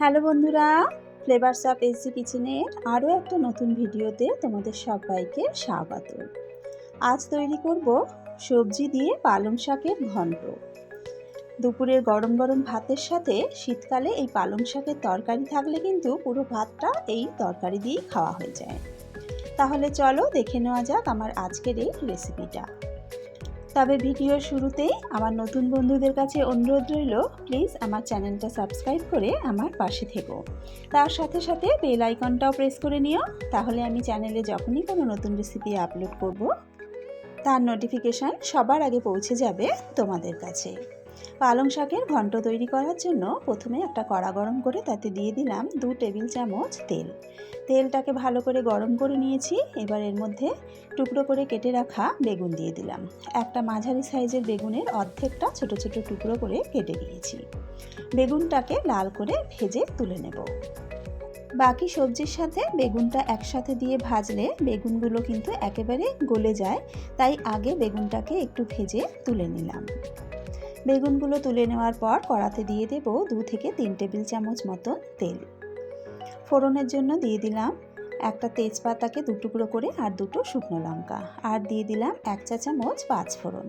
Hello বন্ধুরা, flavours of SG কিচেনের আরও একটা নতুন ভিডিওতে তোমাদের সবাইকে স্বাগত। আজ তৈরি করব সবজি দিয়ে পালং শাকের ঘন্ট। দুপুরের গরম গরম ভাতের সাথে শীতকালে এই পালং শাকের তরকারি থাকলে কিন্তু পুরো ভাতটা এই তরকারি দিয়েই খাওয়া হয়ে যায়। তাহলে চলো দেখে নেওয়া যাক আমার আজকের এই রেসিপিটা। তবে ভিডিওর শুরুতেই আমার নতুন বন্ধুদের কাছে অনুরোধ রইল, প্লিজ আমার চ্যানেলটা সাবস্ক্রাইব করে আমার পাশে থেকো। তার সাথে সাথে বেল আইকনটাও প্রেস করে নিও, তাহলে আমি চ্যানেলে যখনই কোনো নতুন রেসিপি আপলোড করব তার নোটিফিকেশান সবার আগে পৌঁছে যাবে তোমাদের কাছে। পালং শাকের ঘন্ট তৈরি করার জন্য প্রথমে একটা কড়া গরম করে তাতে দিয়ে দিলাম 2 টেবিল চামচ তেল। তেলটাকে ভালো করে গরম করে নিয়েছি। এবার এর মধ্যে টুকরো করে কেটে রাখা বেগুন দিয়ে দিলাম। একটা মাঝারি সাইজের বেগুনের অর্ধেকটা ছোট ছোট টুকরো করে কেটে নিয়েছি। বেগুনটাকে লাল করে ভেজে তুলে নেব। বাকি সবজির সাথে বেগুনটা একসাথে দিয়ে ভাজলে বেগুনগুলো কিন্তু একেবারে গলে যায়, তাই আগে বেগুনটাকে একটু ভেজে তুলে নিলাম। বেগুনগুলো তুলে নেওয়ার পর কড়াতে দিয়ে দেব 2 থেকে 3 টেবিল চামচ মতো তেল। ফোড়নের জন্য দিয়ে দিলাম একটা তেজপাতাকে 2 টুকরো করে আর 2টো শুকনো লঙ্কা, আর দিয়ে দিলাম 1 চা চামচ 5 ফোড়ন।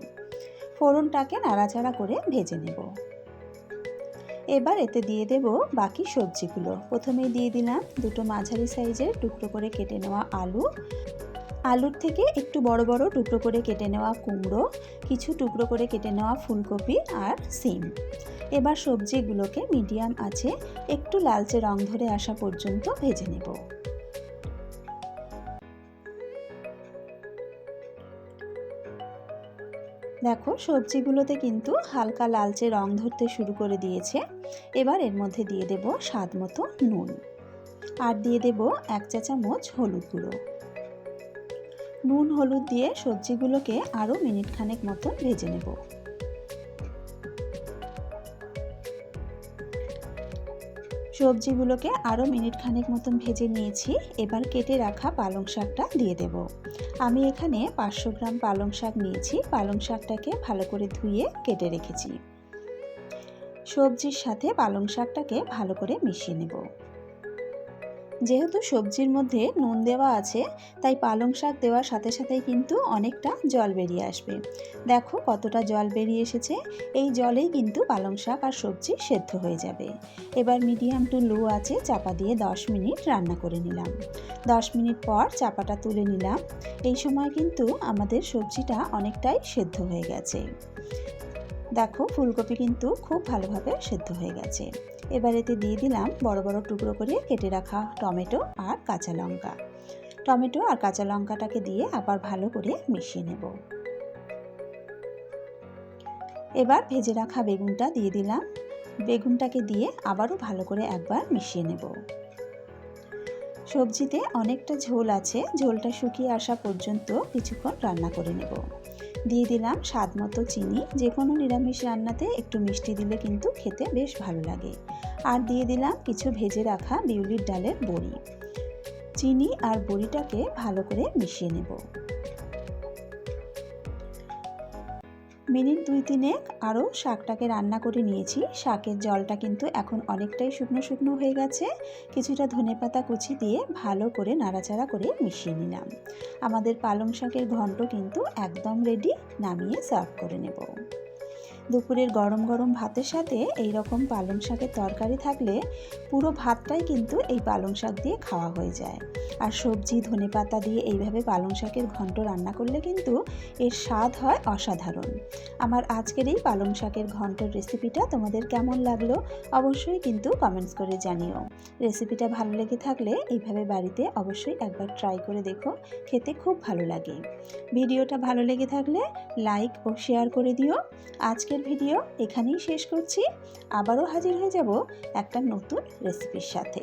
ফোড়নটাকে নাড়াচাড়া করে ভেজে নেব। এবার এতে দিয়ে দেব বাকি সবজিগুলো। প্রথমেই দিয়ে দিলাম 2টো মাঝারি সাইজের টুকরো করে কেটে নেওয়া আলু, আলুর থেকে একটু বড় বড় টুকরো করে কেটে নেওয়া কুমড়ো, কিছু টুকরো করে কেটে নেওয়া ফুলকপি আর সিম। এবার সবজিগুলোকে মিডিয়াম আঁচে একটু লালচে রং ধরে আসা পর্যন্ত ভেজে নেব। দেখো সবজিগুলোতে কিন্তু হালকা লালচে রং ধরতে শুরু করে দিয়েছে। এবার এর মধ্যে দিয়ে দেব স্বাদ মতো নুন, আর দিয়ে দেব 1 চা চামচ হলুদ গুঁড়ো। নুন হলুদ দিয়ে সবজিগুলোকে আরও মিনিট খানেক মতন ভেজে নেব। সবজিগুলোকে আরও মিনিট খানেক মতন ভেজে নিয়েছি। এবার কেটে রাখা পালং শাকটা দিয়ে দেব। আমি এখানে 500 গ্রাম পালং শাক নিয়েছি। পালং শাকটাকে ভালো করে ধুয়ে কেটে রেখেছি। সবজির সাথে পালং শাকটাকে ভালো করে মিশিয়ে নেব। যেহেতু সবজির মধ্যে নুন দেওয়া আছে, তাই পালং শাক দেওয়ার সাথে সাথেই কিন্তু অনেকটা জল বেরিয়ে আসবে। দেখো কতটা জল বেরিয়ে এসেছে। এই জলেই কিন্তু পালং শাক আর সবজি সেদ্ধ হয়ে যাবে। এবার মিডিয়াম টু লো আঁচে চাপা দিয়ে 10 মিনিট রান্না করে নিলাম। 10 মিনিট পর চাপাটা তুলে নিলাম। এই সময় কিন্তু আমাদের সবজিটা অনেকটাই সেদ্ধ হয়ে গেছে। দেখো ফুলকপি কিন্তু খুব ভালোভাবে সেদ্ধ হয়ে গেছে। এবার এতে দিয়ে দিলাম বড় বড় টুকরো করে কেটে রাখা টমেটো আর কাঁচা লঙ্কা। টমেটো আর কাঁচা লঙ্কাটাকে দিয়ে আবার ভালো করে মিশিয়ে নেব। এবার ভেজে রাখা বেগুনটা দিয়ে দিলাম। বেগুনটাকে দিয়ে আবারও ভালো করে একবার মিশিয়ে নেব। সবজিতে অনেকটা ঝোল আছে, ঝোলটা শুকিয়ে আসা পর্যন্ত কিছুক্ষণ রান্না করে নেব। দিয়ে দিলাম স্বাদ মতো চিনি। যে কোনো নিরামিষ রান্নাতে একটু মিষ্টি দিলে কিন্তু খেতে বেশ ভালো লাগে। আর দিয়ে দিলাম কিছু ভেজে রাখা বিউলির ডালের বড়ি। চিনি আর বড়িটাকে ভালো করে মিশিয়ে নেব। মিনিট 2-3 আরও শাকটাকে রান্না করে নিয়েছি। শাকের জলটা কিন্তু এখন অনেকটাই শুকনো শুকনো হয়ে গেছে। কিছুটা ধনেপাতা কুচি দিয়ে ভালো করে নাড়াচাড়া করে মিশিয়ে নিলাম। আমাদের পালং শাকের ঘন্ট কিন্তু একদম রেডি। নামিয়ে সার্ভ করে নেব। দুপুরের গরম গরম ভাতের সাথে এই রকম পালং শাকের তরকারি থাকলে পুরো ভাতটাই কিন্তু এই পালং শাক দিয়ে খাওয়া হয়ে যায়। আর সবজি ধনেপাতা দিয়ে এইভাবে পালং শাকের ঘন্ট রান্না করলে কিন্তু এর স্বাদ হয় অসাধারণ। আমার আজকের এই পালং শাকের ঘন্টর রেসিপিটা তোমাদের কেমন লাগলো অবশ্যই কিন্তু কমেন্টস করে জানিও। রেসিপিটা ভালো লেগে থাকলে এইভাবে বাড়িতে অবশ্যই একবার ট্রাই করে দেখো, খেতে খুব ভালো লাগে। ভিডিওটা ভালো লেগে থাকলে লাইক ও শেয়ার করে দিও। আজকের ভিডিও এখানেই শেষ করছি। আবারও হাজির হয়ে যাব একটা নতুন রেসিপির সাথে।